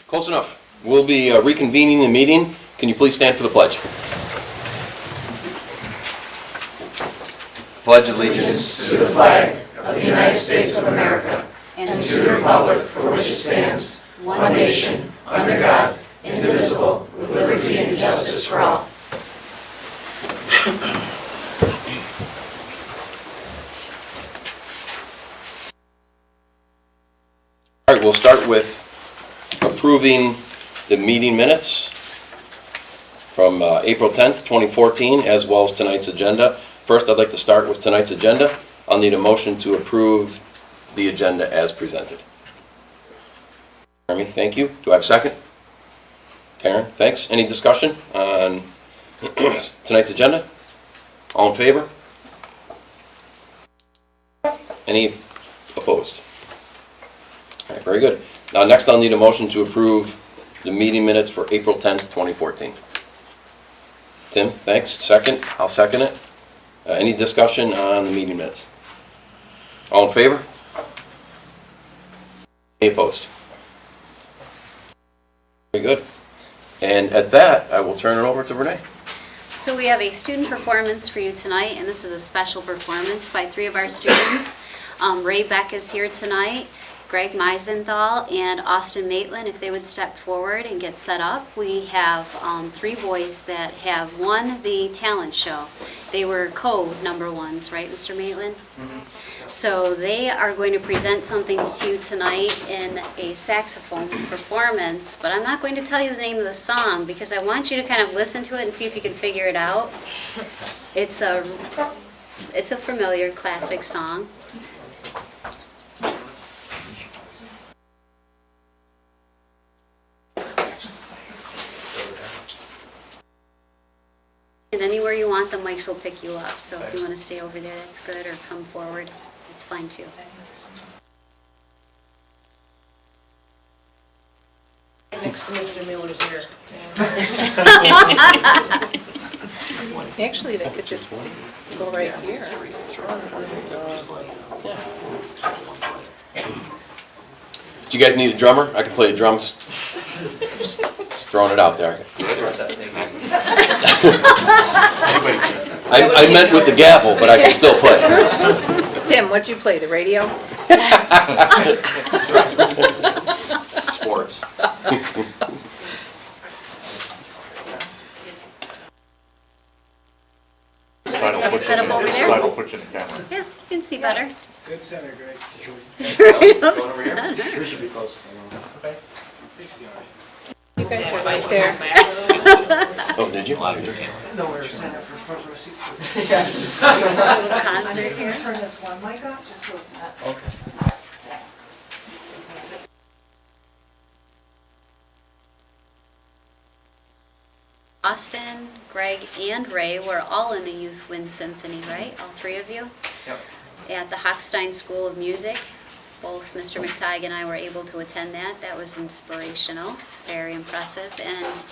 Close enough. We'll be reconvening the meeting. Can you please stand for the pledge? Pledge allegiance to the flag of the United States of America and to the republic for which it stands, one nation, under God, indivisible, with liberty and justice for all. All right, we'll start with approving the meeting minutes from April 10th, 2014, as well as tonight's agenda. First, I'd like to start with tonight's agenda. I'll need a motion to approve the agenda as presented. Jeremy, thank you. Do I have a second? Karen, thanks. Any discussion on tonight's agenda? All in favor? Any opposed? All right, very good. Now, next I'll need a motion to approve the meeting minutes for April 10th, 2014. Tim, thanks. Second? I'll second it. Any discussion on the meeting minutes? All in favor? Any opposed? Very good. And at that, I will turn it over to Renee. So we have a student performance for you tonight, and this is a special performance by three of our students. Ray Beck is here tonight, Greg Meisenthal, and Austin Maitland. If they would step forward and get set up. We have three boys that have won the talent show. They were number ones, right, Mr. Maitland? Mm-hmm. So they are going to present something to you tonight in a saxophone performance, but I'm not going to tell you the name of the song because I want you to kind of listen to it and see if you can figure it out. It's a familiar classic song. And anywhere you want, the mics will pick you up. So if you want to stay over there, that's good, or come forward, it's fine too. Next to Mr. Miller's here. Actually, they could just go right here. Do you guys need a drummer? I can play the drums. Just throwing it out there. I meant with the gavel, but I can still play. Tim, what'd you play, the radio? Sports. Set up over there? Slide will put you in the camera. Yeah, you can see better. Good center, Greg. Right up center. We should be close. Okay. You guys are right there. Oh, did you? No, we're center for front row seats. Concert here. Turn this one mic off, just so it's not. Okay. Austin, Greg, and Ray were all in the Youth Wind Symphony, right? All three of you? Yep. At the Hochstein School of Music. Both Mr. McTighe and I were able to attend that. That was inspirational, very impressive. And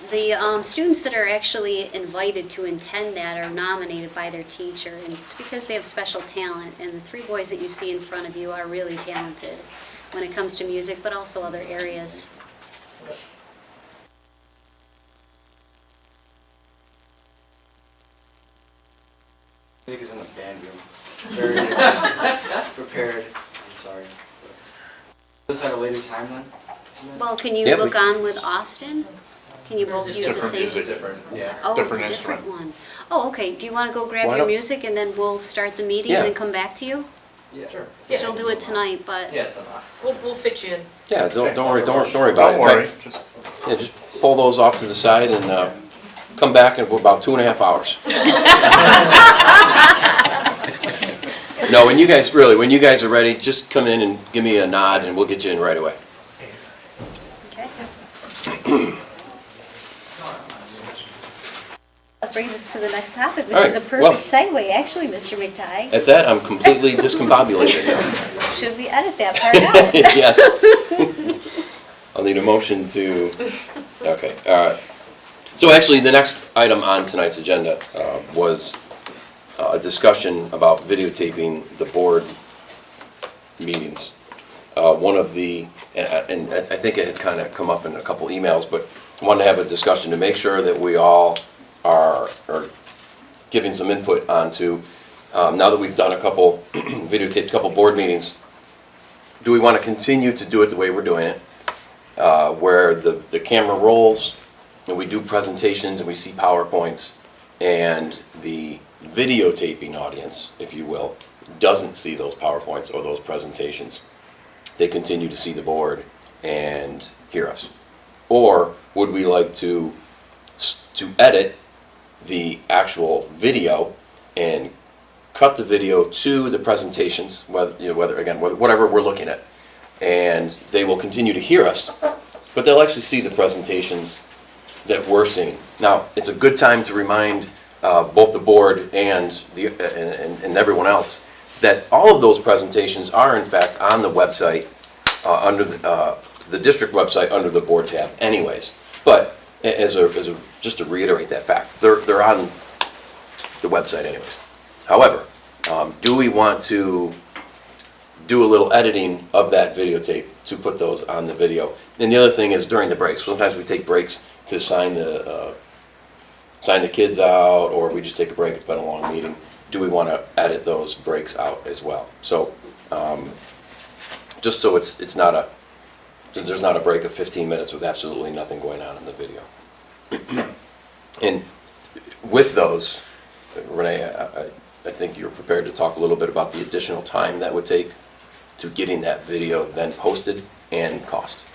the students that are actually invited to attend that are nominated by their teacher, and it's because they have special talent. And the three boys that you see in front of you are really talented when it comes to music, but also other areas. Music is in the band room. Very prepared. I'm sorry. This at a later time then? Well, can you Yep. look on with Austin? Can you both It's use the different same? music. Yeah. Oh, different it's a different instrument. one. Oh, okay. Do you want to go grab Why your don't- music and then we'll start the meeting Yeah. and then come back to you? Yeah. Sure. Still do it tonight, but Yeah, it's a lot. We'll fit you in. Yeah, don't worry about Don't it. In worry, fact, just yeah, just pull those off to the side and come back in about 2.5 hours. No, when you guys are ready, just come in and give me a nod and we'll get you in right away. okay. That brings us to the next topic, which All is a right, perfect well- segue, actually, Mr. McTighe. At that, I'm completely discombobulated now. Should we edit that part out? Yes. I'll need a motion to, okay, so actually, the next item on tonight's agenda was a discussion about videotaping the board meetings. One of the and I think it had kind of come up in a couple emails, but I wanted to have a discussion to make sure that we all are giving some input onto, now that we've done a couple, videotaped a couple board meetings, do we want to continue to do it the way we're doing it? Where the camera rolls, and we do presentations, and we see PowerPoints, and the videotaping audience, if you will, doesn't see those PowerPoints or those presentations. They continue to see the board and hear us. Or would we like to edit the actual video and cut the video to the presentations, whatever we're looking at, and they will continue to hear us, but they'll actually see the presentations that we're seeing. Now, it's a good time to remind both the board and everyone else that all of those presentations are in fact on the website, under the district website under the board tab anyways. But just to reiterate that fact, they're on the website anyways. However, do we want to do a little editing of that videotape to put those on the video? And the other thing is during the breaks. Sometimes we take breaks to sign the kids out, or we just take a break. It's been a long meeting. Do we want to edit those breaks out as well? So, just so there's not a break of 15 minutes with absolutely nothing going on in the video. And with those, Renee, I think you're prepared to talk a little bit about the additional time that would take to getting that video then posted and cost.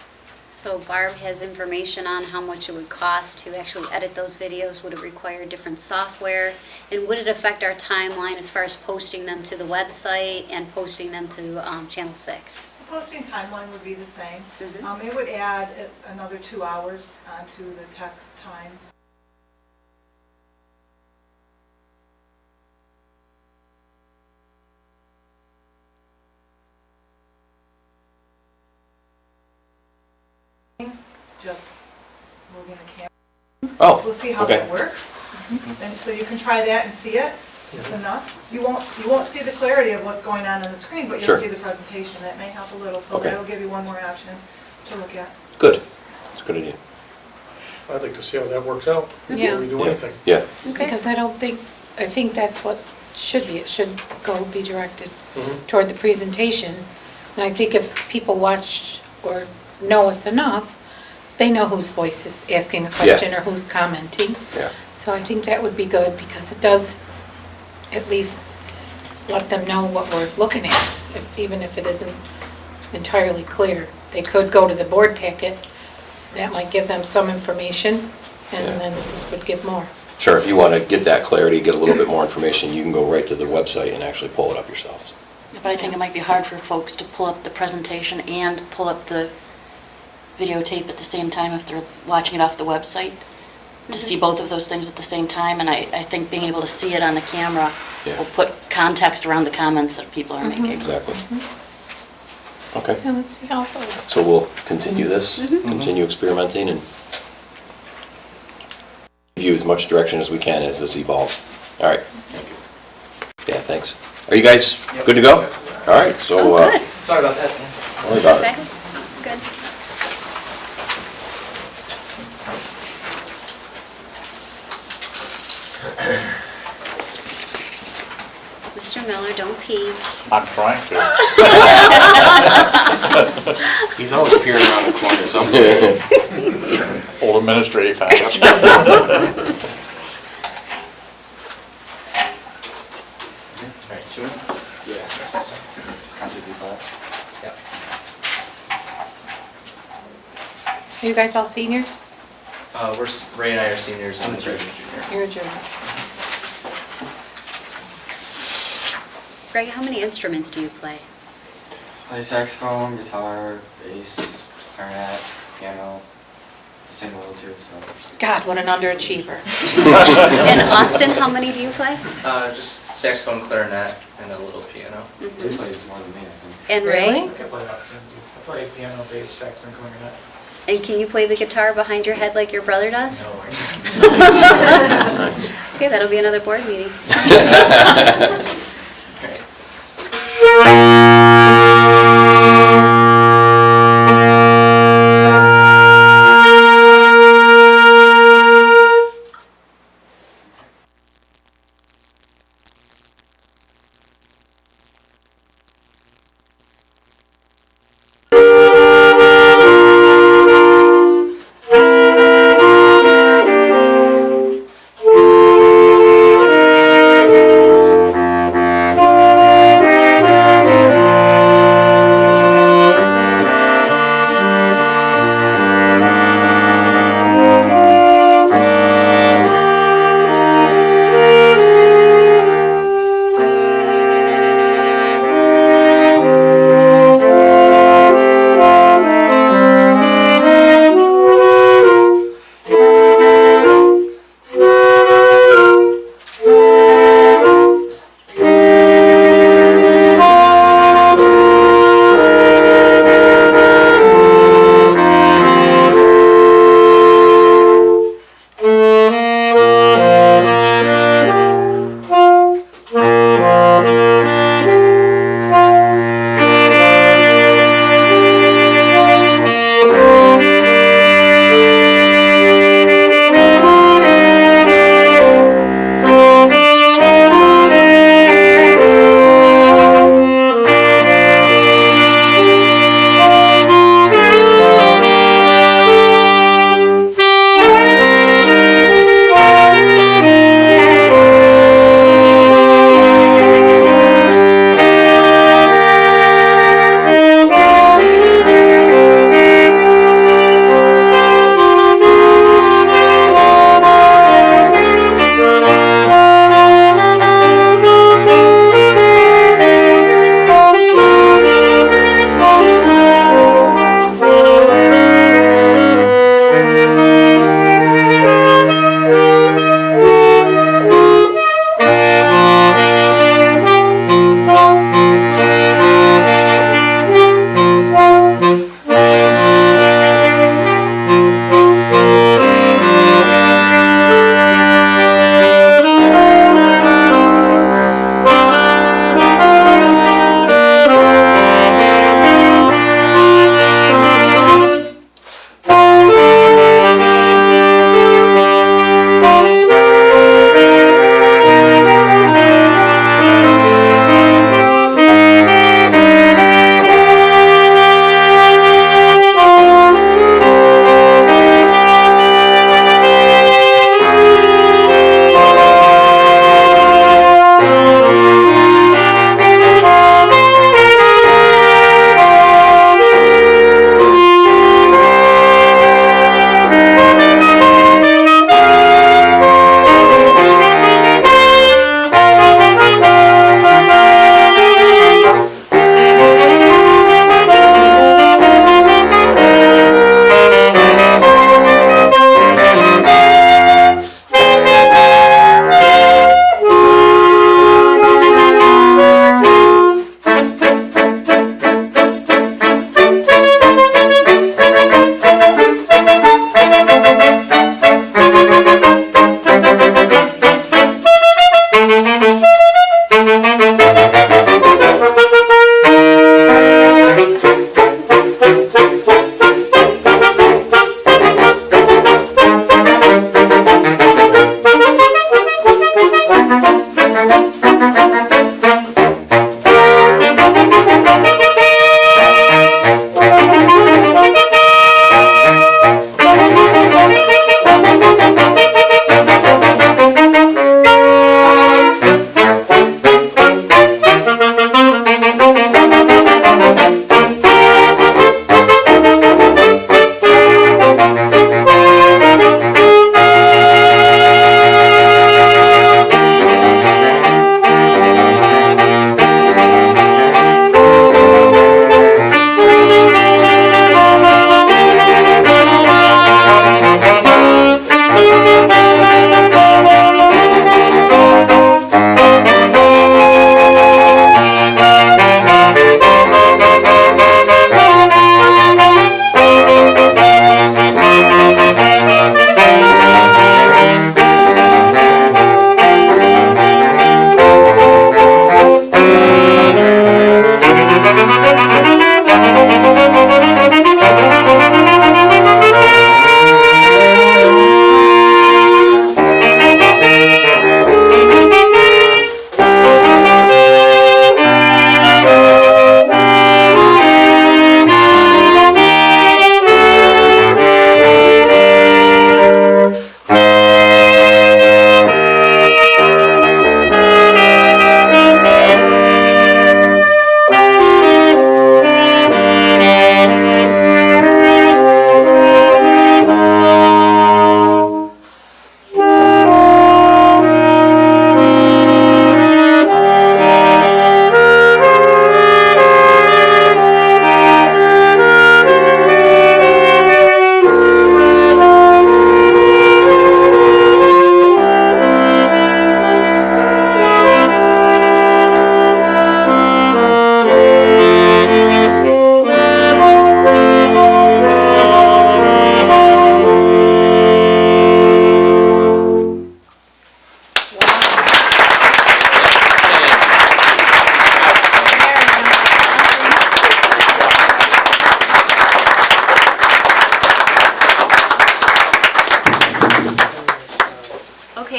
So Barb has information on how much it would cost to actually edit those videos. Would it require different software? And would it affect our timeline as far as posting them to the website and posting them to Channel 6? The posting timeline would be the same. Mhm. It would add another 2 hours onto the text time. Just moving the camera. Oh, We'll see how okay. that works. And so you can try that and see it. It's enough. You won't see the clarity of what's going on the screen, but Sure. you'll see the presentation. That may help a little, so Okay. that'll give you one more option to look at. Good. It's a good idea. I'd like to see how that works out Yeah. before we do Yeah. anything. Yeah. Okay. Because I think that's what should be. It should be directed Mhm. toward the presentation. And I think if people watch or know us enough, they know whose voice is asking a question or who's commenting. Yeah. So I think that would be good because it does at least let them know what we're looking at, even if it isn't entirely clear. They could go to the board packet. That might give them some information, Yeah. and then this would give more. Sure, if you want to get that clarity, get a little bit more information, you can go right to the website and actually pull it up yourselves. But I think it might be hard for folks to pull up the presentation and pull up the videotape at the same time if they're watching it off the website, to see both of those things at the same time. And I think being able to see it on the camera Yeah. will put context around the comments that people are making. Exactly. Okay, Yeah, let's see how it goes. so we'll continue this, continue experimenting, and give you as much direction as we can as this evolves. All right. Yeah, thanks. Are you guys good to go? All right, so, Oh, good. Sorry about that. don't worry about Okay, it. that's good. Mr. Miller, don't peek. I'm trying to. He's always peering around the corner somewhere. Old administrative habits. All right, two in? Yeah. Yes. Council B5. Yep. Are you guys all seniors? Ray and I are seniors and Greg is junior. You're a junior. Greg, how many instruments do you play? Play saxophone, guitar, bass, clarinet, piano. I sing a little too, so. God, what an underachiever. And Austin, how many do you play? Just saxophone, clarinet, and a little piano. He plays more than me, I think. And Ray? Really? I can play that same. I play piano, bass, sax, and clarinet. And can you play the guitar behind your head like your brother does? No, I Nice. Okay, that'll be another board meeting. Great.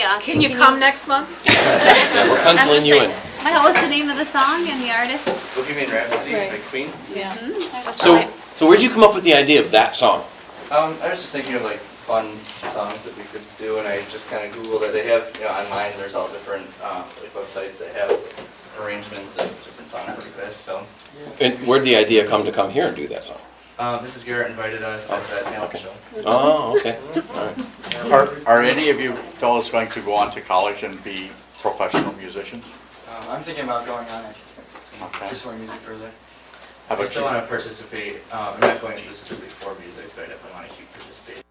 Austin. Can you come next month? Yeah, we're penciling you in. Tell us the name of the song and the artist. Bohemian Rhapsody Right. by Queen. Yeah. So where'd you come up with the idea of that song? I was just thinking of like fun songs that we could do, and I just kind of Googled it. They have, online, there's all different like websites that have arrangements of different songs like this. So And where'd the idea come here and do that song? Mrs. Garrett invited us at that talent show. Oh, okay. All right. Are any of you fellows going to go on to college and be professional musicians? I'm thinking about going on it, Okay. pursue music further. How I about still you? want to participate. I'm not going specifically for music, but I definitely want to keep participating.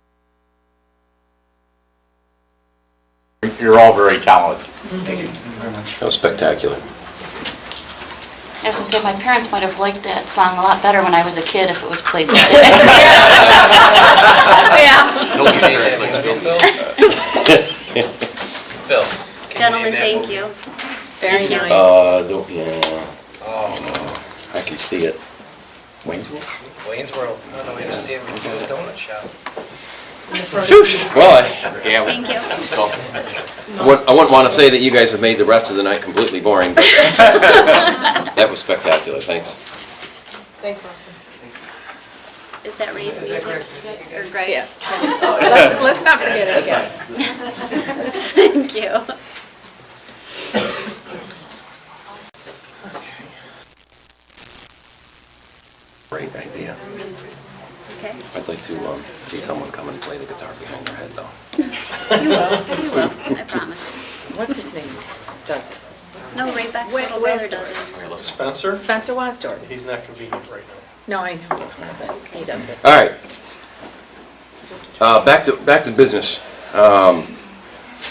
You're all very talented. Thank you. Very much. That was spectacular. I was gonna say, my parents might have liked that song a lot better when I was a kid if it was played today. Phil. Gentlemen, thank you. Very Thank you. nice. Yeah, Oh, I can see it. Waynesville? Wayne's World. I don't know, we just stand between the donut shop. Well, Thank you. I wouldn't want to say that you guys have made the rest of the night completely boring, but that was spectacular, thanks. Thanks, Austin. Is that Ray's music? Or Greg? Yeah. Let's not forget it again. Thank you. Great idea. Okay. I'd like to see someone come and play the guitar behind their head, though. You will. You will. I promise. What's his name? Does it? No, Ray Beck's Wait, little where's brother the- does it. Spencer, Spencer Wasdorf. he's not convenient right now. No, I know, but he does it. All right. Back to business.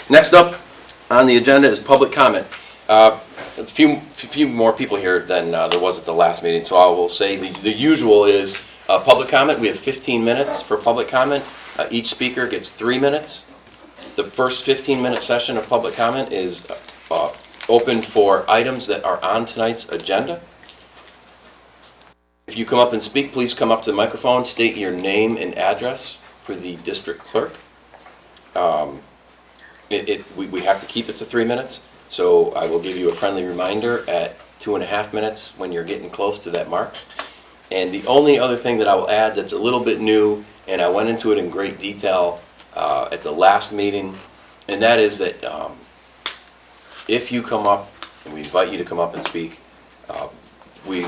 Next up on the agenda is public comment. A few more people here than there was at the last meeting, so I will say the usual is public comment. We have 15 minutes for public comment. Each speaker gets 3 minutes. The first 15-minute session of public comment is open for items that are on tonight's agenda. If you come up and speak, please come up to the microphone, state your name and address for the district clerk. We have to keep it to 3 minutes, so I will give you a friendly reminder at 2.5 minutes when you're getting close to that mark. And the only other thing that I will add that's a little bit new, and I went into it in great detail at the last meeting, and that is that if you come up, and we invite you to come up and speak, we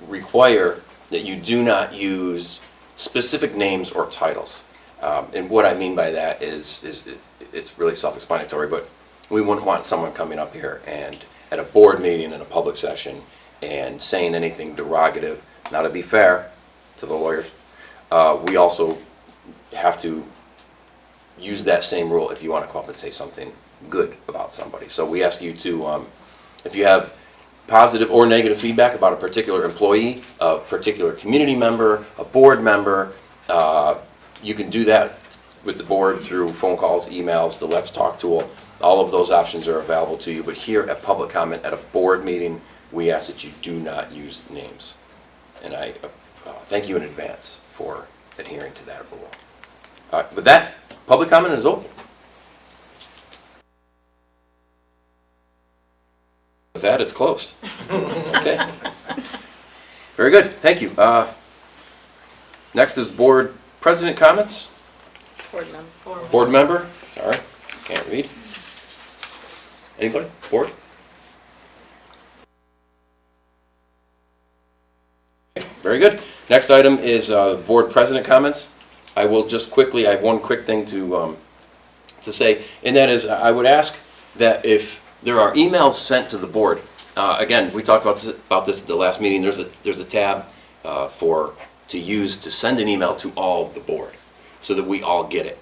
require that you do not use specific names or titles. And what I mean by that is it's really self-explanatory, but we wouldn't want someone coming up here and at a board meeting in a public session and saying anything derogative. Now, to be fair to the lawyers, we also have to use that same rule if you want to come up and say something good about somebody. So we ask you to, if you have positive or negative feedback about a particular employee, a particular community member, a board member, you can do that with the board through phone calls, emails, the Let's Talk tool. All of those options are available to you, but here at public comment at a board meeting, we ask that you do not use names. And I thank you in advance for adhering to that rule. With that, public comment is open. With that, it's closed. Okay. Very good, thank you. Next is board president comments. Board member. Board member, sorry, can't read. Anybody, board? Okay, very good. Next item is board president comments. I will just quickly, I have one quick thing to say, and that is I would ask that if there are emails sent to the board, again, we talked about this at the last meeting, there's a tab to use to send an email to all the board so that we all get it.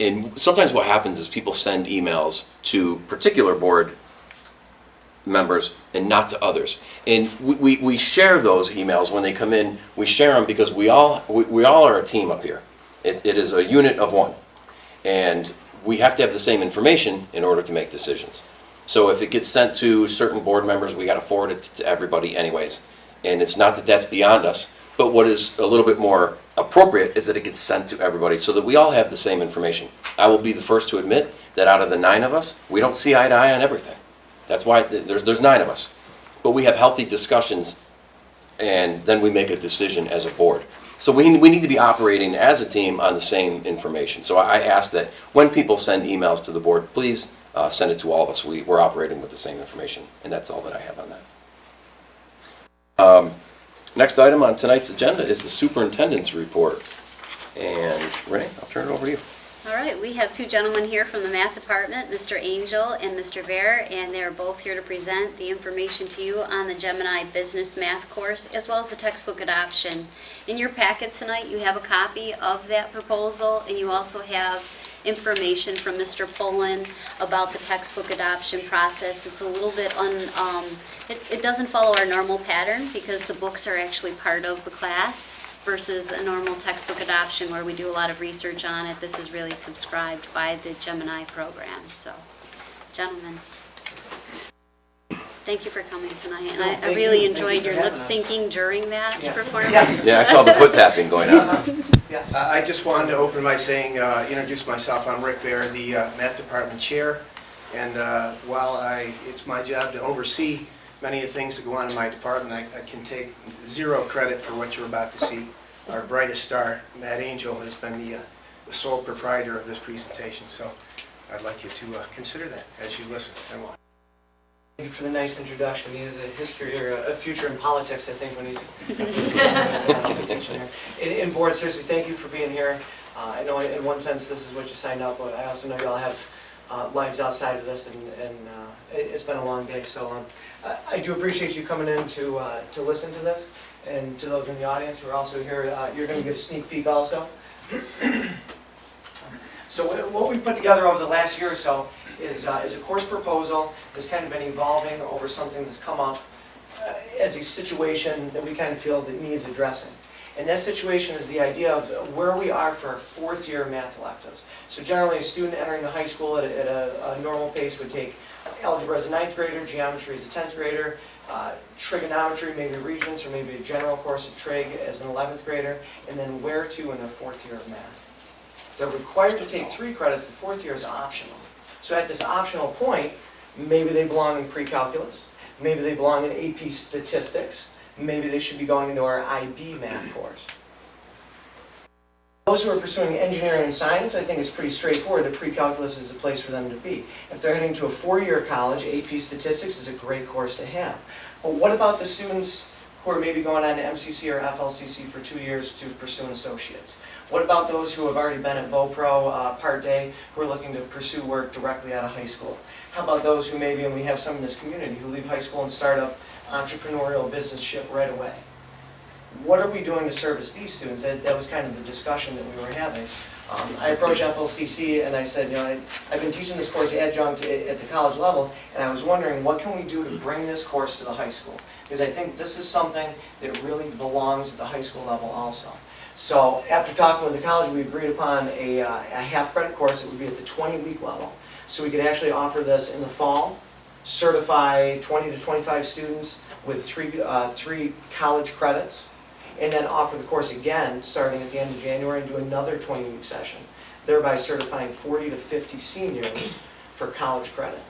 And sometimes what happens is people send emails to particular board members and not to others. And we share those emails when they come in. We share them because we all are a team up here. It is a unit of one. And we have to have the same information in order to make decisions. So if it gets sent to certain board members, we got to forward it to everybody anyways. And it's not that that's beyond us, but what is a little bit more appropriate is that it gets sent to everybody so that we all have the same information. I will be the first to admit that out of the 9 of us, we don't see eye to eye on everything. That's why there's 9 of us. But we have healthy discussions, and then we make a decision as a board. So we need to be operating as a team on the same information. So I ask that when people send emails to the board, please send it to all of us. We're operating with the same information, and that's all that I have on that. Next item on tonight's agenda is the superintendent's report. And Renee, I'll turn it over to you. All right, we have 2 gentlemen here from the math department, Mr. Angel and Mr. Vare, and they're both here to present the information to you on the Gemini Business Math course, as well as the textbook adoption. In your packet tonight, you have a copy of that proposal, and you also have information from Mr. Poland about the textbook adoption process. It's a little bit it doesn't follow our normal pattern because the books are actually part of the class versus a normal textbook adoption where we do a lot of research on it. This is really subscribed by the Gemini program. So, gentlemen, thank you for coming tonight. And I really enjoyed your lip syncing during that performance. Yeah, I saw the foot tapping going on. I just wanted to open by saying, introduce myself. I'm Rick Vare, the math department chair. And while it's my job to oversee many of the things that go on in my department, I can take 0 credit for what you're about to see. Our brightest star, Matt Angel, has been the sole proprietor of this presentation. So I'd like you to consider that as you listen and watch. Thank you for the nice introduction. He has a history or a future in politics, I think, when he's in board. Seriously, thank you for being here. I know in one sense this is what you signed up, but I also know you all have lives outside of this, and it's been a long day. So I do appreciate you coming in to listen to this, and to those in the audience who are also here, you're going to get a sneak peek also. So what we put together over the last year or so is a course proposal that's kind of been evolving over something that's come up as a situation that we kind of feel that needs addressing. And that situation is the idea of where we are for our 4th year math electives. So generally a student entering the high school at a normal pace would take algebra as a 9th grader, geometry as a 10th grader, trigonometry, maybe regents, or maybe a general course of trig as an 11th grader, and then where to in their 4th year of math. They're required to take 3 credits. The 4th year is optional. So at this optional point, maybe they belong in pre-calculus, maybe they belong in AP statistics, maybe they should be going into our IB math course. Those who are pursuing engineering and science, I think it's pretty straightforward that pre-calculus is the place for them to be. If they're heading to a 4-year college, AP statistics is a great course to have. But what about the students who are maybe going on to MCC or FLCC for 2 years to pursue an associate's? What about those who have already been at VoPro part day, who are looking to pursue work directly out of high school? How about those who maybe, and we have some in this community, who leave high school and start up entrepreneurial businessship right away? What are we doing to service these students? That was kind of the discussion that we were having. I approached FLCC and I said, I've been teaching this course adjunct at the college level, and I was wondering what can we do to bring this course to the high school? Because I think this is something that really belongs at the high school level also. So after talking with the college, we agreed upon a half-credit course that would be at the 20-week level. So we could actually offer this in the fall, certify 20 to 25 students with three college credits, and then offer the course again starting at the end of January and do another 20-week session, thereby certifying 40 to 50 seniors for college credit.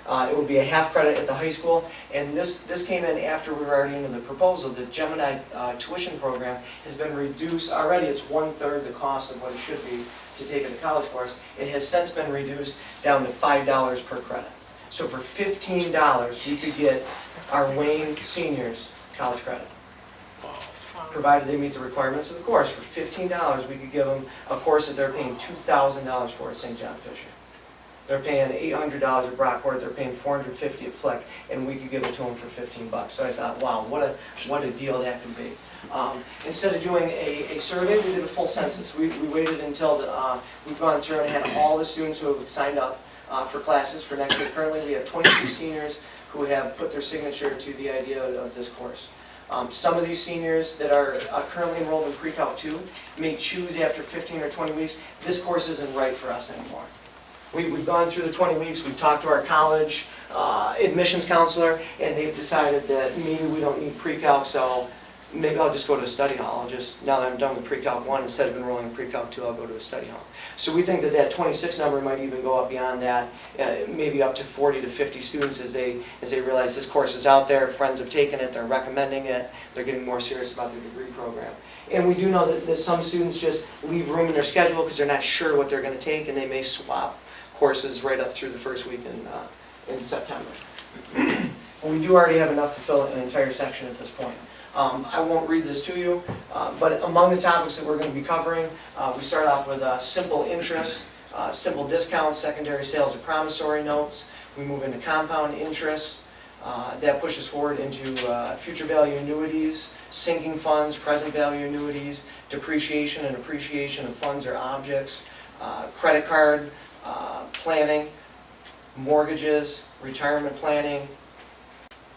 It would be a half credit at the high school, and this came in after we were already into the proposal. The Gemini tuition program has been reduced already. It's 1/3 the cost of what it should be to take a college course. It has since been reduced down to $5 per credit. So for $15, we could get our Wayne seniors college credit, provided they meet the requirements of the course. For $15, we could give them a course that they're paying $2,000 for at St. John Fisher. They're paying $800 at Brockport, they're paying $450 at Fleck, and we could give it to them for $15. So I thought, wow, what a deal that could be. Instead of doing a survey, we did a full census. We waited until we've gone through and had all the students who have signed up for classes for next year. Currently, we have 22 seniors who have put their signature to the idea of this course. Some of these seniors that are currently enrolled in Pre-Calc 2 may choose after 15 or 20 weeks, this course isn't right for us anymore. We've gone through the 20 weeks, we've talked to our college admissions counselor, and they've decided that maybe we don't need pre-calc, so maybe I'll just go to a study hall. I'll just, now that I'm done with pre-calc 1, instead of enrolling in pre-calc 2, I'll go to a study hall. So we think that that 26 number might even go up beyond that, maybe up to 40 to 50 students as they realize this course is out there, friends have taken it, they're recommending it, they're getting more serious about their degree program. And we do know that some students just leave room in their schedule because they're not sure what they're going to take, and they may swap courses right up through the first week in September. We do already have enough to fill an entire section at this point. I won't read this to you, but among the topics that we're going to be covering, we start off with simple interest, simple discounts, secondary sales of promissory notes. We move into compound interest. That pushes forward into future value annuities, sinking funds, present value annuities, depreciation and appreciation of funds or objects, credit card planning, mortgages, retirement planning.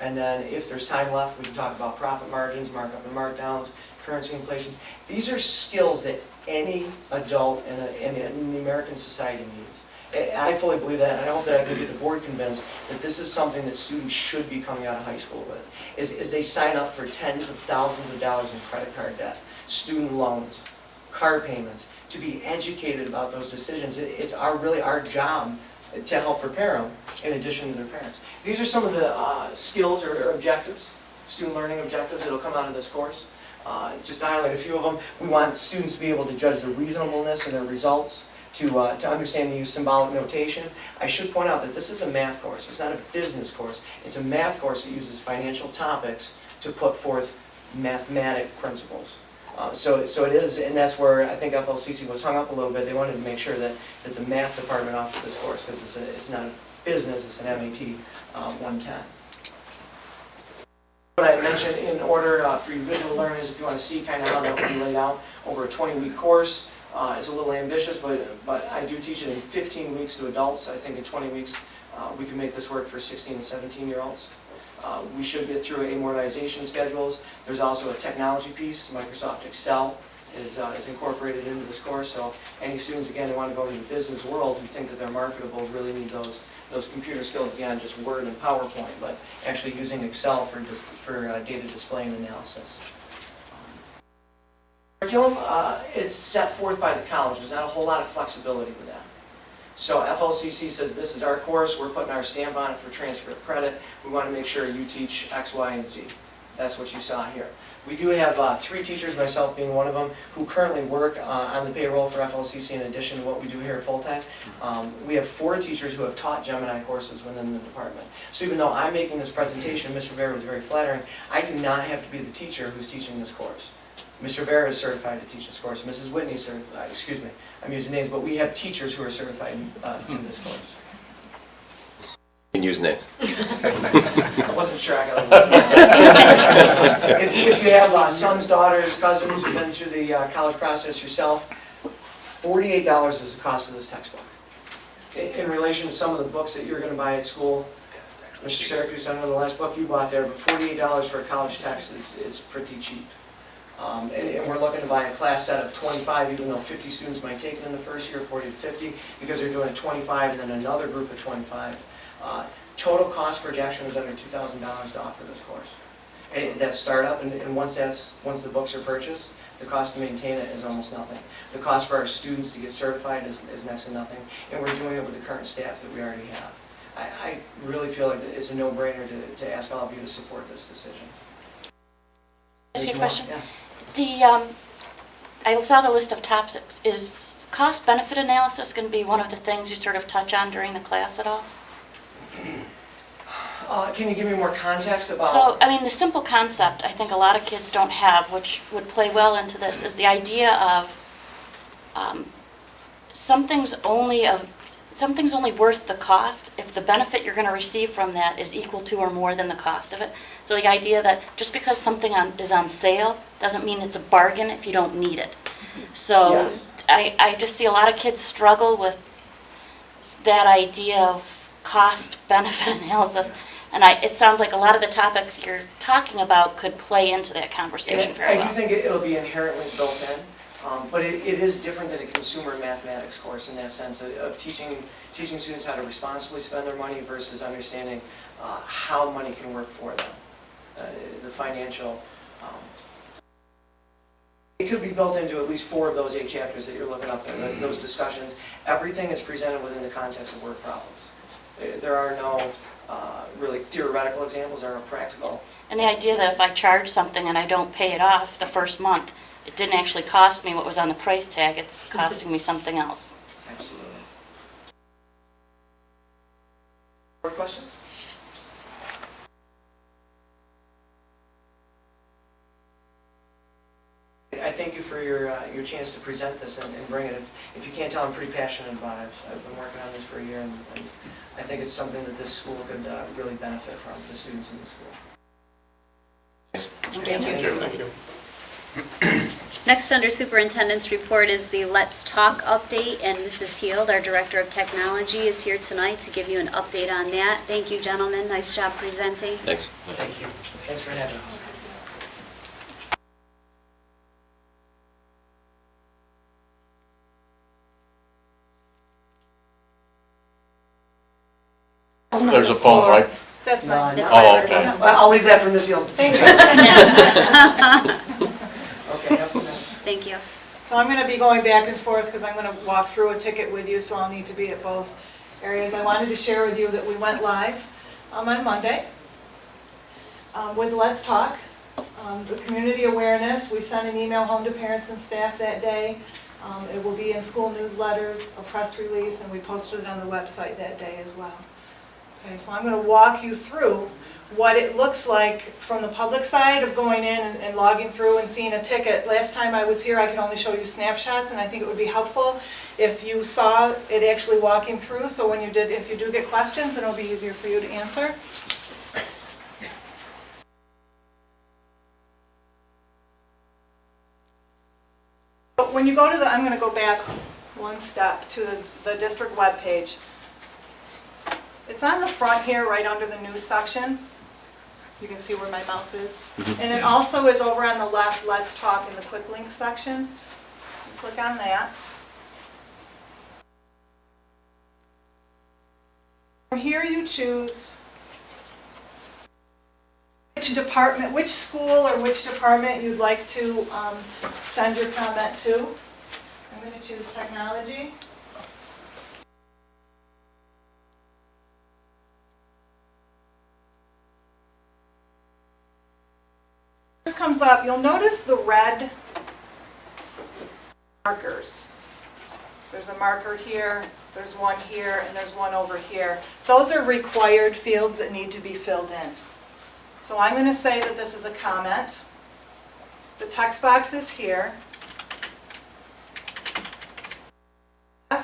And then if there's time left, we can talk about profit margins, markup and markdowns, currency inflation. These are skills that any adult in the American society needs. I fully believe that, and I hope that I can get the board convinced that this is something that students should be coming out of high school with, is they sign up for tens of thousands of dollars in credit card debt, student loans, car payments, to be educated about those decisions. It's really our job to help prepare them in addition to their parents. These are some of the skills or objectives, student learning objectives that will come out of this course. Just to highlight a few of them, we want students to be able to judge the reasonableness of their results, to understand and use symbolic notation. I should point out that this is a math course. It's not a business course. It's a math course that uses financial topics to put forth mathematic principles. So it is, and that's where I think FLCC was hung up a little bit. They wanted to make sure that the math department offered this course, because it's not a business, it's an MAT 110. What I mentioned in order for you visual learners, if you want to see kind of how that would be laid out over a 20-week course. It's a little ambitious, but I do teach it in 15 weeks to adults. I think in 20 weeks we can make this work for 16 and 17-year-olds. We should get through amortization schedules. There's also a technology piece. Microsoft Excel is incorporated into this course. So any students, again, who want to go into the business world who think that they're marketable really need those computer skills beyond just Word and PowerPoint, but actually using Excel for data display and analysis. Curriculum, it's set forth by the college. There's not a whole lot of flexibility with that. So FLCC says this is our course, we're putting our stamp on it for transfer of credit. We want to make sure you teach X, Y, and Z. That's what you saw here. We do have 3 teachers, myself being one of them, who currently work on the payroll for FLCC in addition to what we do here full-time. We have 4 teachers who have taught Gemini courses within the department. So even though I'm making this presentation, Mr. Vera was very flattering, I do not have to be the teacher who's teaching this course. Mr. Vera is certified to teach this course. Mrs. Whitney is certified, excuse me, I'm using names, but we have teachers who are certified to do this course. You can use names. I wasn't sure I got it. If you have sons, daughters, cousins who've been through the college process yourself, $48 is the cost of this textbook. In relation to some of the books that you're going to buy at school, Mr. Syracuse, I know the last book you bought there, but $48 for a college text is pretty cheap. And we're looking to buy a class set of 25, even though 50 students might take it in the first year, 40 to 50, because they're doing a 25 and then another group of 25. Total cost projection is under $2,000 to offer this course. And that's startup, and once the books are purchased, the cost to maintain it is almost nothing. The cost for our students to get certified is next to nothing, and we're doing it with the current staff that we already have. I really feel like it's a no-brainer to ask all of you to support this decision. Ask you a question? Yeah. I saw the list of topics. Is cost-benefit analysis going to be one of the things you sort of touch on during the class at all? Can you give me more context about? So, I mean, the simple concept I think a lot of kids don't have, which would play well into this, is the idea of something's only worth the cost if the benefit you're going to receive from that is equal to or more than the cost of it. So the idea that just because something is on sale doesn't mean it's a bargain if you don't need it. So Yes. I just see a lot of kids struggle with that idea of cost-benefit analysis. And it sounds like a lot of the topics you're talking about could play into that conversation And very I well. do think it'll be inherently built in, but it is different than a consumer mathematics course in that sense of teaching students how to responsibly spend their money versus understanding how money can work for them, the financial It could be built into at least 4 of those 8 chapters that you're looking up there, those discussions. Everything is presented within the context of word problems. There are no really theoretical examples, there are practical. And the idea that if I charge something and I don't pay it off the first month, it didn't actually cost me what was on the price tag, it's costing me something else. Absolutely. More questions? I thank you for your chance to present this and bring it. If you can't tell, I'm pretty passionate about it. I've been working on this for a year, and I think it's something that this school could really benefit from, the students in the school. Thank you. Next, under Superintendent's report is the Let's Talk update, and Mrs. Heald, our Director of Technology, is here tonight to give you an update on that. Thank you, gentlemen. Nice job presenting. Thanks. Thank you. Thanks for having us. There's a phone, right? That's fine. It's Oh, fine. okay. I'll leave that for Ms. Yield. Thank you. Okay, have a good night. Thank you. So I'm going to be going back and forth because I'm going to walk through a ticket with you, so I'll need to be at both areas. I wanted to share with you that we went live on Monday with Let's Talk. The community awareness, we sent an email home to parents and staff that day. It will be in school newsletters, a press release, and we posted it on the website that day as well. Okay, so I'm going to walk you through what it looks like from the public side of going in and logging through and seeing a ticket. Last time I was here, I could only show you snapshots, and I think it would be helpful if you saw it actually walking through, so when if you do get questions, then it'll be easier for you to answer. But when you go to I'm going to go back one step to the district webpage. It's on the front here, right under the news section. You can see where my mouse is. And it also is over on the left, Let's Talk, in the quick link section. You click on that. From here you choose which department, which school or which department you'd like to send your comment to. I'm going to choose technology. Comes up, you'll notice the red markers. There's a marker here, there's one here, and there's one over here. Those are required fields that need to be filled in. So I'm going to say that this is a comment. The text box is here. I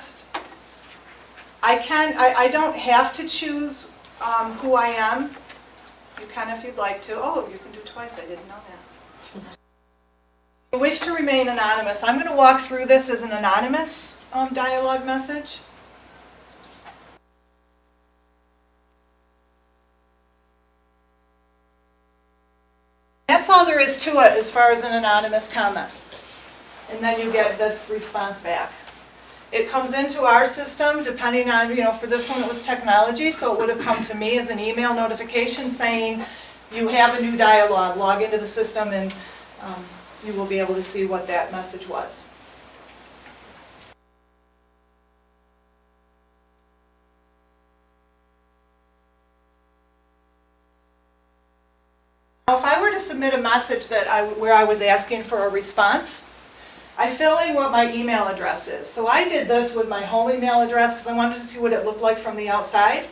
don't have to choose who I am. You can if you'd like to. Oh, you can do twice. I didn't know that. You wish to remain anonymous. I'm going to walk through this as an anonymous dialogue message. That's all there is to it as far as an anonymous comment. And then you get this response back. It comes into our system depending on, for this one it was technology, so it would have come to me as an email notification saying, you have a new dialogue, log into the system and you will be able to see what that message was. Now, if I were to submit a message where I was asking for a response, I fill in what my email address is. So I did this with my home email address because I wanted to see what it looked like from the outside.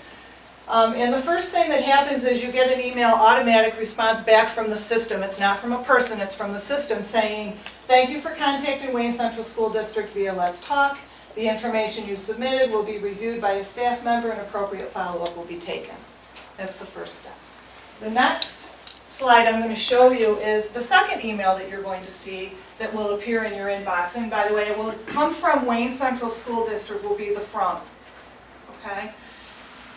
And the first thing that happens is you get an email automatic response back from the system. It's not from a person, it's from the system saying, thank you for contacting Wayne Central School District via Let's Talk. The information you submitted will be reviewed by a staff member and appropriate follow-up will be taken. That's the first step. The next slide I'm going to show you is the second email that you're going to see that will appear in your inbox. And by the way, it will come from Wayne Central School District will be the from. Okay?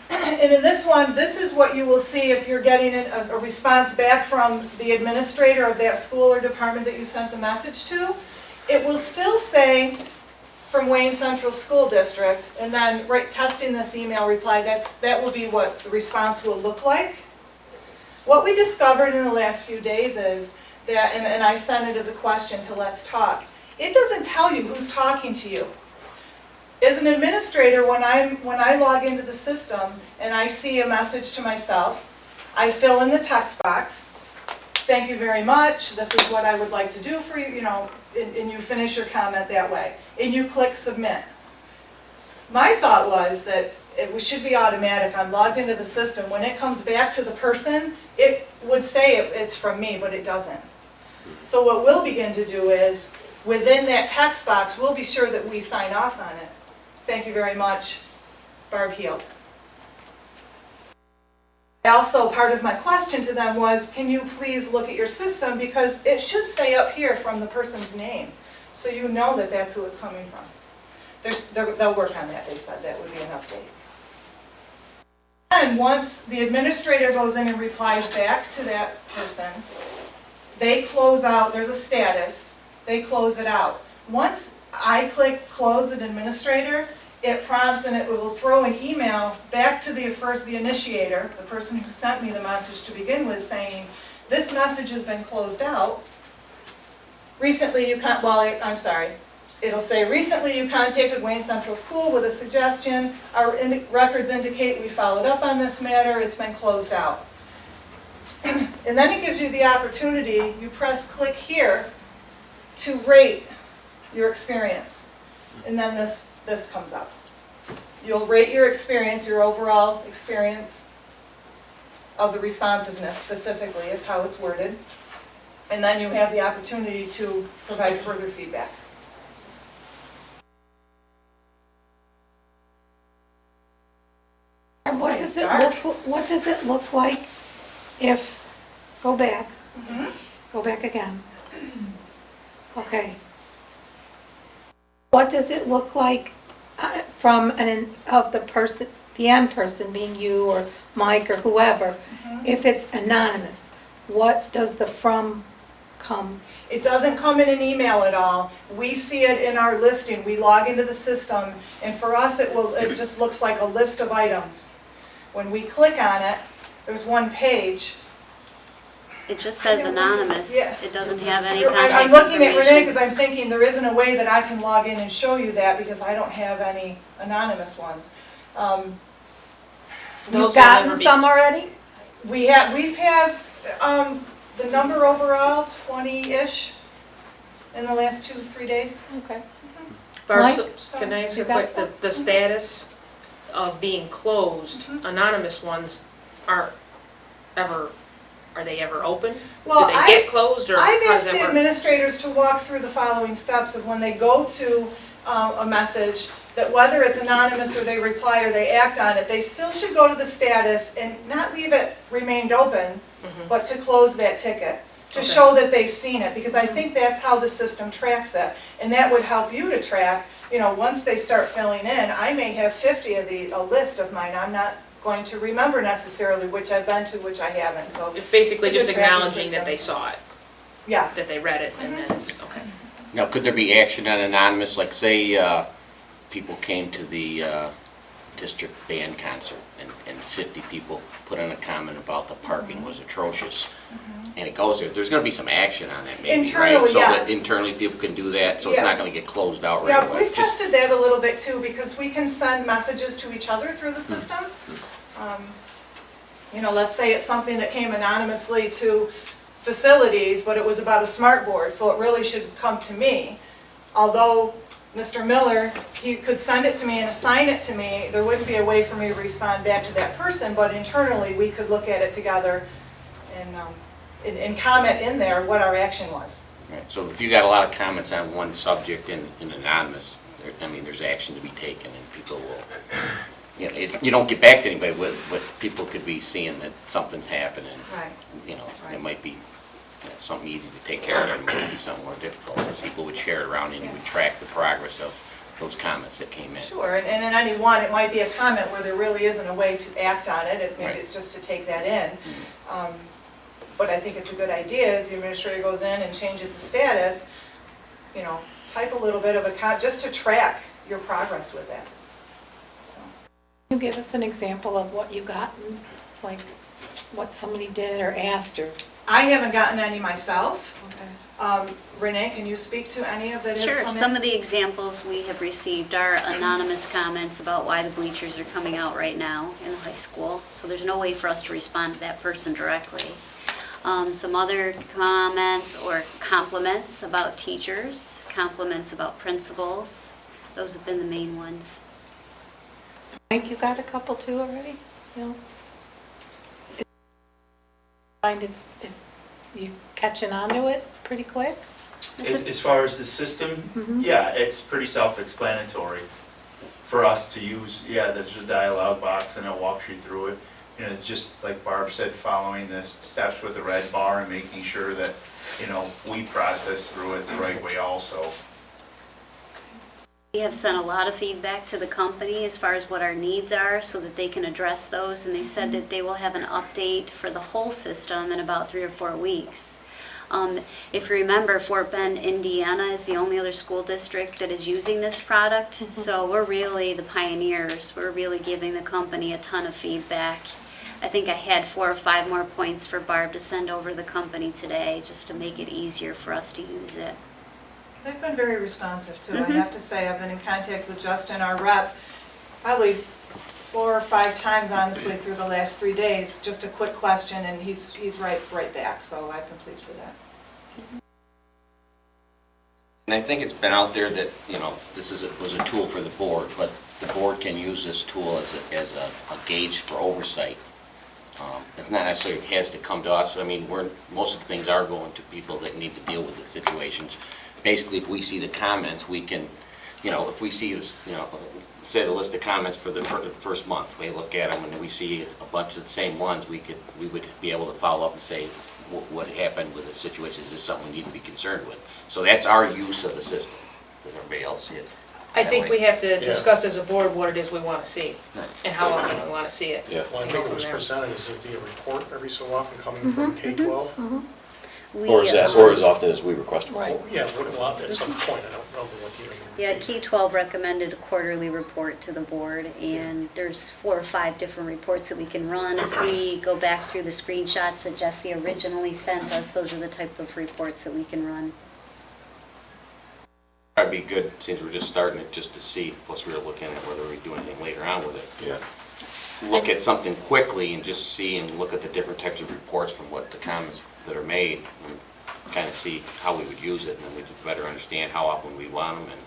And in this one, this is what you will see if you're getting a response back from the administrator of that school or department that you sent the message to. It will still say from Wayne Central School District, and then testing this email reply, that will be what the response will look like. What we discovered in the last few days is that, and I sent it as a question to Let's Talk. It doesn't tell you who's talking to you. As an administrator, when I log into the system and I see a message to myself, I fill in the text box, thank you very much, this is what I would like to do for you, and you finish your comment that way. And you click submit. My thought was that it should be automatic. I'm logged into the system. When it comes back to the person, it would say it's from me, but it doesn't. So what we'll begin to do is, within that text box, we'll be sure that we sign off on it. Thank you very much, Barb Heald. Also, part of my question to them was, can you please look at your system, because it should say up here from the person's name, so you know that that's who it's coming from. They'll work on that, they said that would be an update. And once the administrator goes in and replies back to that person, they close out, there's a status, they close it out. Once I click close an administrator, it prompts and it will throw an email back to the initiator, the person who sent me the message to begin with, saying, this message has been closed out. Recently you it'll say, recently you contacted Wayne Central School with a suggestion. Our records indicate we followed up on this matter, it's been closed out. And then it gives you the opportunity, you press click here to rate your experience. And then this comes up. You'll rate your experience, your overall experience of the responsiveness specifically is how it's worded. And then you have the opportunity to provide further feedback. What does it look like if, go back again. Okay. What does it look like from the end person being you or Mike or whoever, if it's anonymous? What does the from come? It doesn't come in an email at all. We see it in our listing. We log into the system, and for us it just looks like a list of items. When we click on it, there's one page. It just says anonymous. Yeah. It doesn't have any contact I'm looking at Renee information. because I'm thinking there isn't a way that I can log in and show you that because I don't have any anonymous ones. You've gotten some already? We've the number overall, 20-ish in the last 2-3 days. Okay. Barb, Mike? so can I ask you You got a quick, the status of being closed, anonymous ones are they ever open? Well, Do they get closed, or I've how does asked that the work? administrators to walk through the following steps of when they go to a message, that whether it's anonymous or they reply or they act on it, they still should go to the status and not leave it remained open, but to close that ticket, to Okay. show that they've seen it, because I think that's how the system tracks it. And that would help you to track, once they start filling in, I may have 50 of a list of mine, I'm not going to remember necessarily which I've been to, which I haven't, so, It's basically It's a just good tracking acknowledging system. that they saw it, yes. that they read it, and then it's, okay. Now, could there be action on anonymous, like say, people came to the district band concert and 50 people put in a comment about the parking was atrocious, and it goes there, there's gonna be some action on that maybe, right? Internally, So yes. that internally people can do that, so it's Yeah. not gonna get closed out right Yeah, away. we've Just- tested that a little bit too, because we can send messages to each other through the system. Let's say it's something that came anonymously to facilities, but it was about a smart board, so it really should come to me. Although Mr. Miller, he could send it to me and assign it to me, there wouldn't be a way for me to respond back to that person, but internally, we could look at it together and comment in there what our action was. Right, so if you got a lot of comments on one subject in anonymous, there's action to be taken, and people will, you don't get back to anybody but people could be seeing that something's happening. Right. It might be something easy to take care of, it might be something more difficult. People would share it around and you would track the progress of those comments that came in. Sure, and in any one, it might be a comment where there really isn't a way to act on it, maybe Right. it's just to take that in. But I think it's a good idea, as the administrator goes in and changes the status, type a little bit of just to track your progress with that. So. Can you give us an example of what you got, like what somebody did or asked or I haven't gotten any myself. Okay. Renee, can you speak to any of that have Sure, come in? some of the examples we have received are anonymous comments about why the bleachers are coming out right now in the high school. So there's no way for us to respond to that person directly. Some other comments or compliments about teachers, compliments about principals. Those have been the main ones. I think you got a couple too already, you know? Find you catching on to it pretty quick? As far as the system, yeah, it's pretty self-explanatory for us to use. Yeah, there's a dialogue box and it walks you through it. You know, just like Barb said, following the steps with the red bar and making sure that, you know, we process through it the right way also. We have sent a lot of feedback to the company as far as what our needs are so that they can address those. And they said that they will have an update for the whole system in about 3 or 4 weeks. If you remember, Fort Bend, Indiana is the only other school district that is using this product. So we're really the pioneers. We're really giving the company a ton of feedback. I think I had 4 or 5 more points for Barb to send over to the company today just to make it easier for us to use it. They've been very responsive too. I have to say, I've been in contact with Justin, our rep, probably 4 or 5 times, honestly, through the last 3 days. Just a quick question, and he's right back, so I've been pleased with that. And I think it's been out there that, you know, this was a tool for the board, but the board can use this tool as a gauge for oversight. It's not necessarily it has to come to us. I mean, most of the things are going to people that need to deal with the situations. Basically, if we see the comments, we can, you know, if we see this, you know, say the list of comments for the first month, we look at them and then we see a bunch of the same ones, we would be able to follow up and say, what happened with the situation? Is this something we need to be concerned with? So that's our use of the system. Does everybody else see it? I think that way? we have to discuss as a board what it is we want to see and how often we want to see it. Yeah. Well, I think it was presented as a report every so often coming from K-12. Or as often as we request a Right. report. Yeah, well, at some point, I don't remember what year. Yeah, K-12 recommended a quarterly report to the board, and there's 4 or 5 different reports that we can run. If we go back through the screenshots that Jesse originally sent us, those are the type of reports that we can run. That'd be good, since we're just starting it, just to see, plus we were looking at whether we do anything later on with it. Yeah. Look at something quickly and just see and look at the different types of reports from what the comments that are made and kind of see how we would use it, and then we'd better understand how often we want them and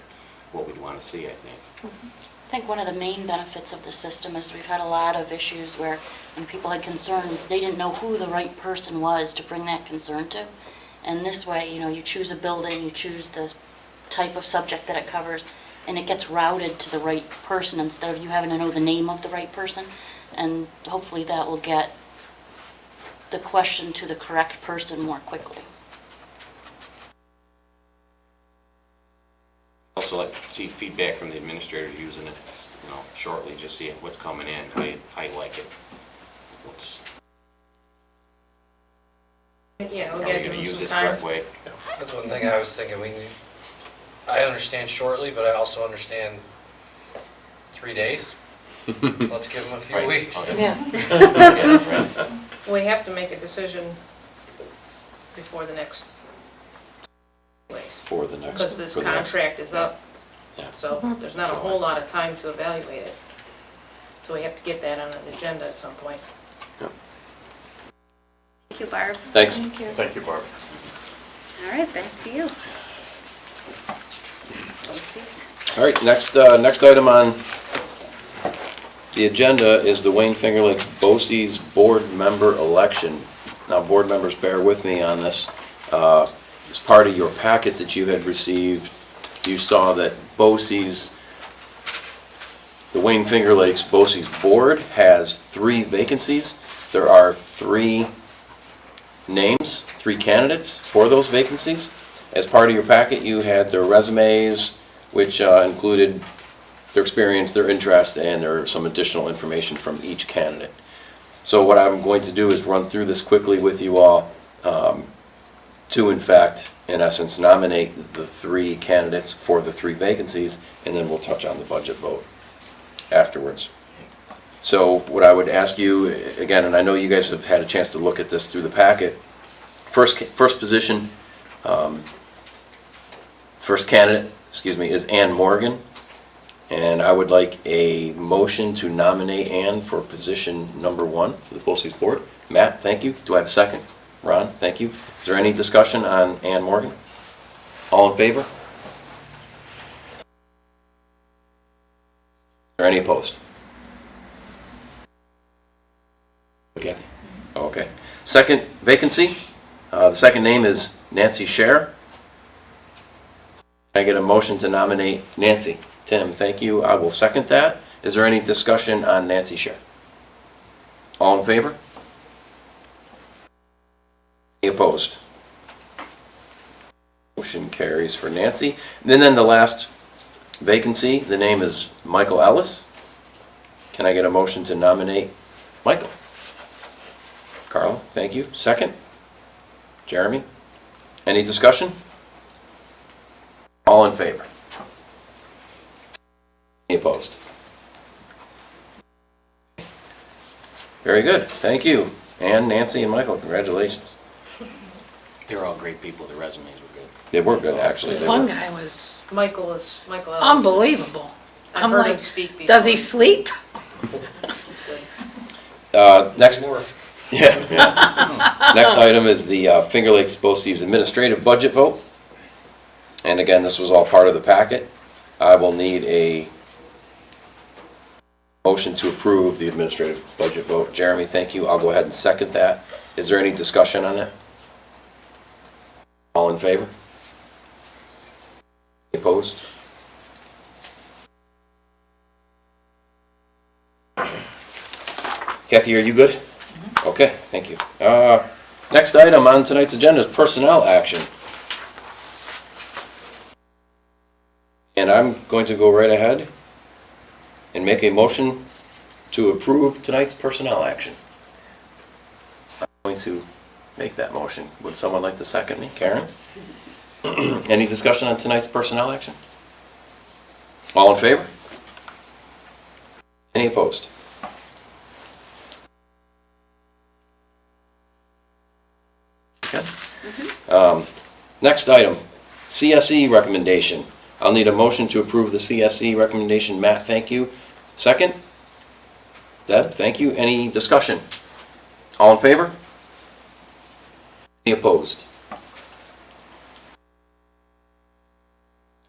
what we'd want to see, I think. I think one of the main benefits of the system is we've had a lot of issues where when people had concerns, they didn't know who the right person was to bring that concern to. And this way, you know, you choose a building, you choose the type of subject that it covers, and it gets routed to the right person instead of you having to know the name of the right person. And hopefully that will get the question to the correct person more quickly. Also like to see feedback from the administrators using it, you know, shortly, just see what's coming in, how you like it. Yeah, Are we we gotta give gonna them use some it the time. correct way? That's one thing I was thinking, I understand shortly, but I also understand 3 days. Let's give them a few Right. weeks. Okay. Yeah. Yeah, right. We have to make a decision before the next place, For the next. because this for the next- contract is up. Yeah. So there's not a whole lot of time to evaluate it. So we have to get that on an agenda at some point. Thank you, Barb. Thanks. Thank you. Thank you, Barb. All right, back to you. BOCES. All right, next item on the agenda is the Wayne Finger Lakes BOCES board member election. Now, board members, bear with me on this. As part of your packet that you had received, you saw that BOCES, the Wayne Finger Lakes BOCES board has 3 vacancies. There are 3 names, 3 candidates for those vacancies. As part of your packet, you had their resumes, which included their experience, their interest, and there are some additional information from each candidate. So what I'm going to do is run through this quickly with you all to, in fact, in essence, nominate the 3 candidates for the 3 vacancies, and then we'll touch on the budget vote afterwards. So what I would ask you, again, and I know you guys have had a chance to look at this through the packet, first position, first candidate, is Ann Morgan. And I would like a motion to nominate Ann for position number 1 of the BOCES board. Matt, thank you. Do I have a second? Ron, thank you. Is there any discussion on Ann Morgan? All in favor? Is there any opposed? Kathy? Okay. Second vacancy, the second name is Nancy Scher. Can I get a motion to nominate Nancy? Tim, thank you. I will second that. Is there any discussion on Nancy Scher? All in favor? Any opposed? Motion carries for Nancy. And then the last vacancy, the name is Michael Ellis. Can I get a motion to nominate Michael? Carla, thank you. Second? Jeremy? Any discussion? All in favor? Any opposed? Very good. Thank you. Ann, Nancy, and Michael, congratulations. They're all great people, their resumes were good. They were good, actually. They One were. guy was Michael Ellis. unbelievable. I've I'm heard him like, speak before. does he sleep? Next, More. yeah. Next item is the Finger Lakes BOCES administrative budget vote. And again, this was all part of the packet. I will need a motion to approve the administrative budget vote. Jeremy, thank you. I'll go ahead and second that. Is there any discussion on that? All in favor? Opposed? Kathy, are you good? Okay, thank you. Next item on tonight's agenda is personnel action. And I'm going to go right ahead and make a motion to approve tonight's personnel action. I'm going to make that motion. Would someone like to second me? Karen? Any discussion on tonight's personnel action? All in favor? Any opposed? Okay. Next item, CSE recommendation. I'll need a motion to approve the CSE recommendation. Matt, thank you. Second? Deb, thank you. Any discussion? All in favor? Any opposed?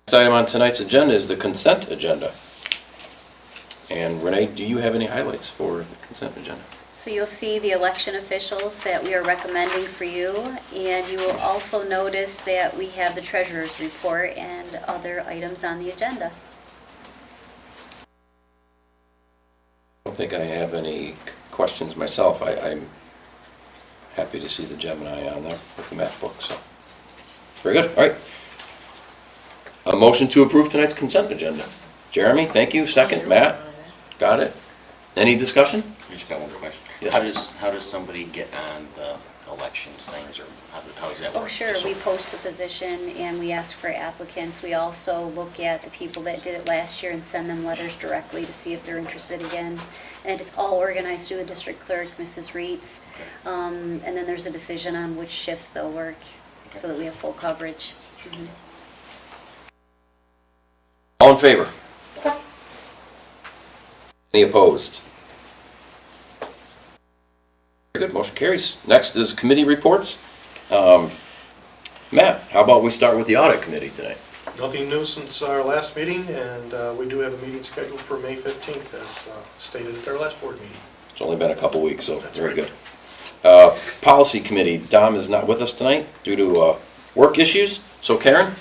Next item on tonight's agenda is the consent agenda. And Renee, do you have any highlights for the consent agenda? So you'll see the election officials that we are recommending for you, and you will also notice that we have the treasurer's report and other items on the agenda. I don't think I have any questions myself. I'm happy to see the Gemini on there with the math book, so. Very good, all right. A motion to approve tonight's consent agenda. Jeremy, thank you. Second, Matt, got it. Any discussion? I just got one question. Yes. How does somebody get on the elections things, or how does that work? Oh, sure, Just so- we post the position and we ask for applicants. We also look at the people that did it last year and send them letters directly to see if they're interested again. And it's all organized through the district clerk, Mrs. Reitz. And then there's a decision on which shifts they'll work, so that we have full coverage. Mhm. All in favor? Any opposed? Very good, motion carries. Next is committee reports. Matt, how about we start with the audit committee tonight? Nothing new since our last meeting, and we do have a meeting scheduled for May 15th, as stated at our last board meeting. It's only been a couple weeks, so That's very right. good. Policy committee, Dom is not with us tonight due to work issues. So Karen?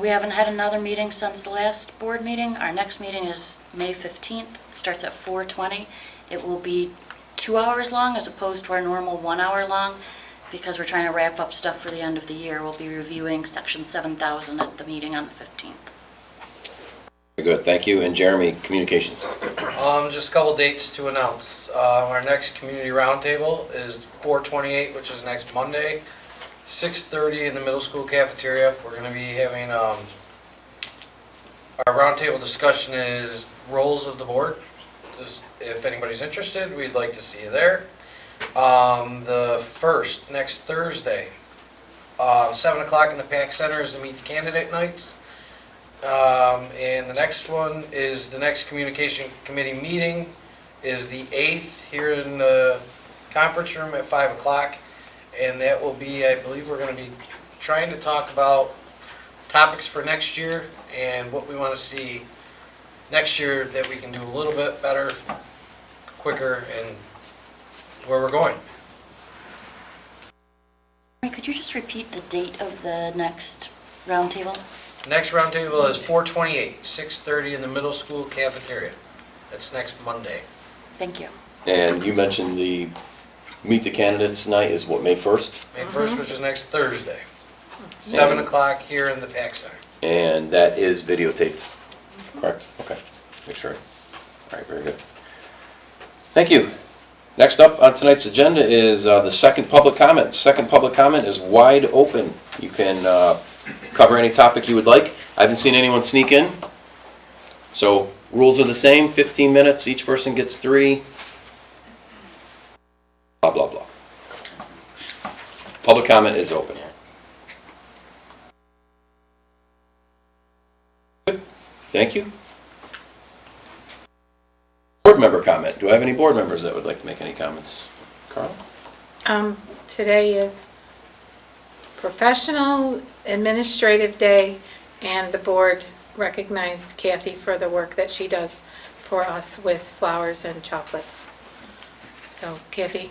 We haven't had another meeting since the last board meeting. Our next meeting is May 15th. It starts at 4:20. It will be 2 hours long as opposed to our normal 1 hour long, because we're trying to wrap up stuff for the end of the year. We'll be reviewing section 7,000 at the meeting on the 15th. Very good, thank you. And Jeremy, communications. Just a couple dates to announce. Our next community roundtable is 4/28, which is next Monday, 6:30 in the middle school cafeteria. We're gonna be having, our roundtable discussion is roles of the board. If anybody's interested, we'd like to see you there. The first, next Thursday, 7 o'clock in the PAC Center is to meet the candidate nights. And the next one is, the next communication committee meeting is the 8th here in the conference room at 5 o'clock. And that will be, I believe we're going to be trying to talk about topics for next year and what we want to see next year that we can do a little bit better, quicker, and where we're going. Could you just repeat the date of the next roundtable? Next roundtable is 4/28, 6:30 in the middle school cafeteria. That's next Monday. Thank you. And you mentioned the Meet the Candidates night is what, May 1st? May 1st, which is next Thursday. 7 o'clock here in the PAC Center. And that is videotaped, correct? Okay, make sure. All right, very good. Thank you. Next up on tonight's agenda is the second public comment. Second public comment is wide open. You can cover any topic you would like. I haven't seen anyone sneak in. So rules are the same, 15 minutes, each person gets 3. Blah, blah, blah. Public comment is open. Good. Thank you. Board member comment. Do I have any board members that would like to make any comments? Carl? Today is Professional Administrative Day, and the board recognized Kathy for the work that she does for us with flowers and chocolates. So Kathy,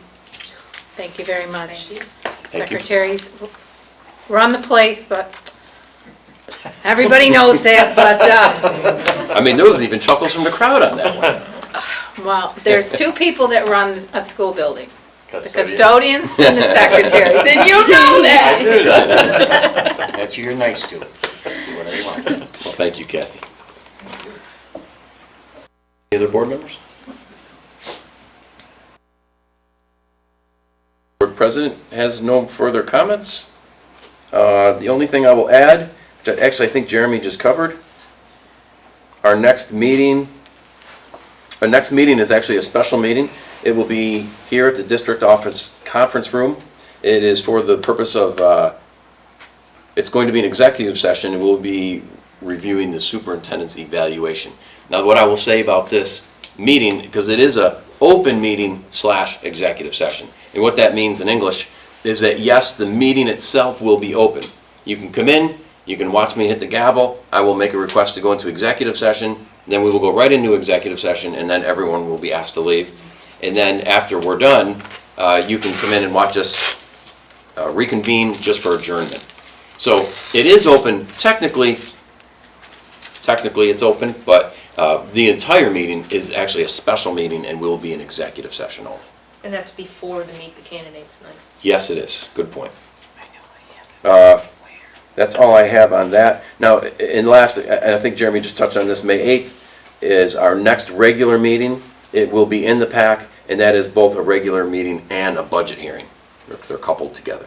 thank you very much. Thank you. Secretaries run the place, but everybody knows that, but, I mean, there was even chuckles from the crowd on that one. well, there's 2 people that run a school building. The Custodian. custodians and the secretaries, and you know that! I do that. That's who you're nice to. Do whatever you want. Well, thank you, Kathy. Any other board members? Board President has no further comments. The only thing I will add, which actually I think Jeremy just covered, our next meeting is actually a special meeting. It will be here at the district office conference room. It is for the purpose of, it's going to be an executive session, and we'll be reviewing the superintendent's evaluation. Now, what I will say about this meeting, because it is a open meeting / executive session, and what that means in English is that, yes, the meeting itself will be open. You can come in, you can watch me hit the gavel, I will make a request to go into executive session, then we will go right into executive session, and then everyone will be asked to leave. And then after we're done, you can come in and watch us reconvene just for adjournment. So it is open, technically it's open, but the entire meeting is actually a special meeting and will be an executive session only. And that's before the Meet the Candidates night. Yes, it is. Good point. That's all I have on that. Now, and last, and I think Jeremy just touched on this, May 8th is our next regular meeting. It will be in the PAC, and that is both a regular meeting and a budget hearing. They're coupled together.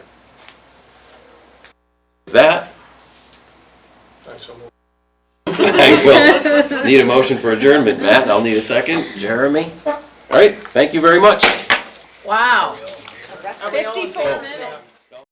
That, I will need a motion for adjournment, Matt, and I'll need a second. Jeremy? All right, thank you very much. Wow. Are we all in 54 favor? minutes.